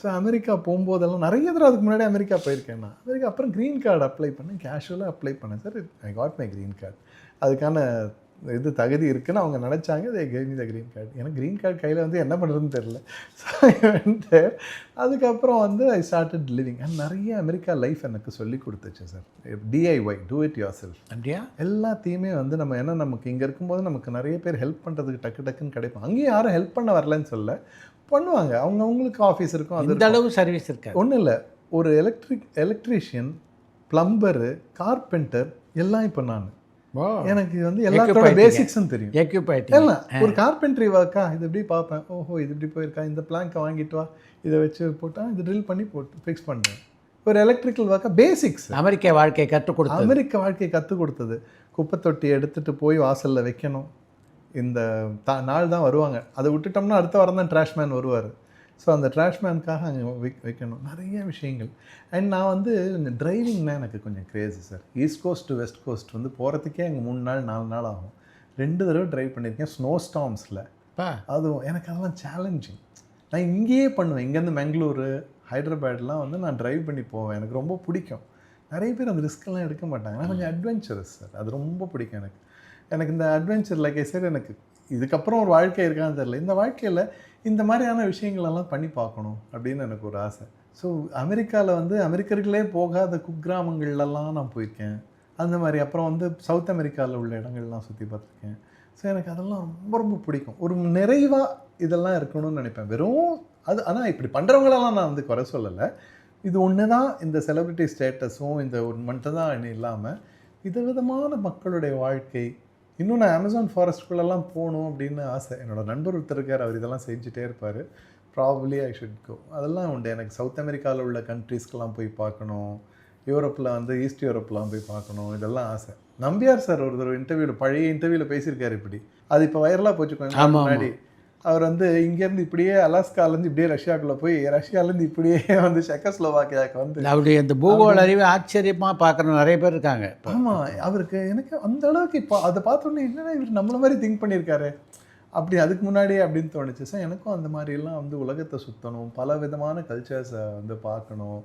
So America போகும்போதெல்லாம் நிறைய தடவை அதுக்கு முன்னாடி அமெரிக்கா போயிருக்கேன் நான். அமெரிக்கா அப்புறம் க்ரீன் கார்டு அப்ளை பண்ணேன், கேஷுவலாக அப்ளை பண்ணேன் sir. I got my green card. அதுக்கான இது தகுதி இருக்குன்னு அவங்க நினச்சாங்க. They gave me the green card. எனக்கு க்ரீன் கார்டு கையில் வந்து என்ன பண்ணுறதுன்னு தெரில. ஸோ வந்து அதுக்கப்புறம் வந்து ஐ ஸ்டார்டட் லிவிங். அண்ட் நிறைய அமெரிக்கா லைஃப் எனக்கு சொல்லி கொடுத்துச்சு sir. DIY, do it your self. அப்படியா? எல்லாத்தையுமே வந்து நம்ம ஏன்னா நமக்கு இங்கே இருக்கும்போது நமக்கு நிறைய பேர் ஹெல்ப் பண்ணுறதுக்கு டக்கு டக்குன்னு கிடைக்கும். அங்கேயும் யாரும் ஹெல்ப் பண்ண வரலன்னு சொல்ல பண்ணுவாங்க. அவங்களுக்கு ஆஃபீஸ் இருக்கும். அது இந்த அளவு சர்வீஸ் இருக்காது. ஒன்றும் இல்லை, ஒரு எலக்ட்ரீஷியன், பிளம்பரு, கார்பெண்டர் எல்லாம் இப்போ நான் எனக்கு வந்து எல்லாத்தோட பேசிக்ஸும் தெரியும். எல்லாம் ஒரு கார்பென்ட்ரி ஒர்க்கா இது இப்படி பார்ப்பேன், ஓஹோ இது இப்படி போயிருக்கா, இந்த பிளாங்கை வாங்கிட்டு வா, இதை வச்சு போட்டால் இது ட்ரில் பண்ணி போட்டு ஃபிக்ஸ் பண்ணுறேன். ஒரு எலக்ட்ரிக்கல் ஒர்க்கா பேசிக்ஸ். அமெரிக்க வாழ்க்கையை கற்றுக் கொடுத்தது. அமெரிக்க வாழ்க்கையை கற்றுக் கொடுத்தது. குப்பை தொட்டி எடுத்துகிட்டு போய் வாசலில் வைக்கணும். இந்த நாள் தான் வருவாங்க, அதை விட்டுட்டோம்னா அடுத்த வாரம் தான் ட்ராஷ்மேன் வருவார். ஸோ அந்த ட்ராஷ்மேனுக்காக அங்கே வைக்கணும் நிறைய விஷயங்கள். அண்ட் நான் வந்து இந்த டிரைவிங்னா எனக்கு கொஞ்சம் craze sir. East coast to west coast வந்து போகிறதுக்கே அங்கே 3 நாள் 4 நாள் ஆகும். 2 தடவை ட்ரைவ் பண்ணியிருக்கேன் ஸ்னோ ஸ்டார்ம்ஸில். அதுவும் எனக்கு அதெல்லாம் சேலஞ்சிங். நான் இங்கேயே பண்ணுவேன். இங்கேருந்து பெங்களூரு, ஹைதராபாத்லாம் வந்து நான் ட்ரைவ் பண்ணி போவேன். எனக்கு ரொம்ப பிடிக்கும். நிறைய பேர் அந்த ரிஸ்க்கெல்லாம் எடுக்க மாட்டாங்க. நான் கொஞ்சம் அட்வென்ச்சரஸ் சார், அது ரொம்ப பிடிக்கும் எனக்கு. எனக்கு இந்த அட்வென்ச்சர் லைக் சார், எனக்கு இதுக்கப்புறம் ஒரு வாழ்க்கை இருக்கான்னு தெரியல. இந்த வாழ்க்கையில் இந்த மாதிரியான விஷயங்களெல்லாம் பண்ணி பார்க்கணும் அப்படின்னு எனக்கு ஒரு ஆசை. ஸோ அமெரிக்காவில் வந்து அமெரிக்கர்களே போகாத குக்கிராமங்கள்லாம் நான் போயிருக்கேன். அந்த மாதிரி அப்புறம் வந்து சவுத் அமெரிக்காவில் உள்ள இடங்கள்லாம் சுற்றி பார்த்துருக்கேன். ஸோ எனக்கு அதெல்லாம் ரொம்ப ரொம்ப பிடிக்கும். ஒரு நிறைவாக இதெல்லாம் இருக்கணும்னு நினைப்பேன். வெறும் அது ஆனால் இப்படி பண்ணுறவங்களெல்லாம் நான் வந்து குறை சொல்லலை. இது ஒன்று தான் இந்த செலிப்ரிட்டி ஸ்டேட்டஸும் இந்த ஒரு மட்டும் தான் இல்லாமல் விதவிதமான மக்களுடைய வாழ்க்கை. இன்னும் நான் அமேசான் ஃபாரஸ்ட்குள்ளெல்லாம் போகணும் அப்படின்னு ஆசை. என்னோடய நண்பர் ஒருத்தர் இருக்கார், அவர் இதெல்லாம் செஞ்சுட்டே இருப்பார். Probably I should go. அதெல்லாம் உண்டு. எனக்கு சவுத் அமெரிக்காவில் உள்ள கண்ட்ரீஸ்க்கெலாம் போய் பார்க்கணும். யூரோப்பில் வந்து ஈஸ்ட் யூரோப்லாம் போய் பார்க்கணும். இதெல்லாம் ஆசை. நம்பியார் சார் ஒரு இன்டர்வியூவில், பழைய இன்டர்வியூவில் பேசியிருக்காரு இப்படி. அது இப்போ வைரலாக போச்சு கொஞ்சம் முன்னாடி. அவர் வந்து இங்கேருந்து இப்படியே அலாஸ்காலேருந்து இப்படியே ரஷ்யாவுக்குள்ளே போய் ரஷ்யாவிலேருந்து இப்படியே வந்து செக்கோஸ்லோவாக்கியாவுக்கு வந்து அப்படி அந்த பூகோள அறிவை ஆச்சரியமாக பார்க்குற நிறைய பேர் இருக்காங்க. ஆமாம், அவருக்கு எனக்கு அந்த அளவுக்கு இப்போ அதை பார்த்தோன்னே என்னென்னா இவர் நம்மள மாதிரி திங்க் பண்ணியிருக்காரு அப்படி அதுக்கு முன்னாடியே அப்படின்னு தோணுச்சு. சார் எனக்கும் அந்த மாதிரிலாம் வந்து உலகத்தை சுற்றணும், பல விதமான கல்ச்சர்ஸை வந்து பார்க்கணும்.